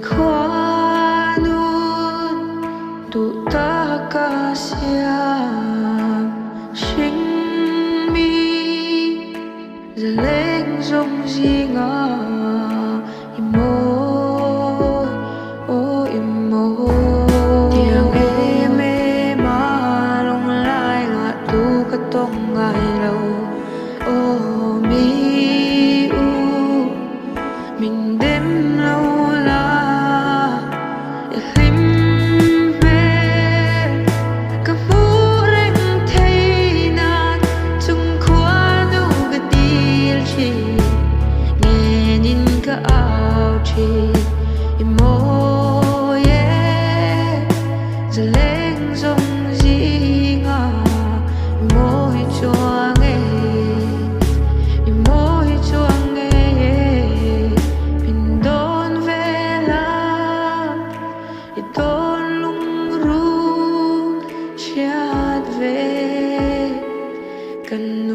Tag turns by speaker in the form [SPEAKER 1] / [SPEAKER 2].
[SPEAKER 1] Khoan đủ ta ca siam sinh mi giờ lên rong gì ngờ imo imo tiếng em mà long lai ngã tu cái tông ngày lâu mi u mình đêm lâu la cần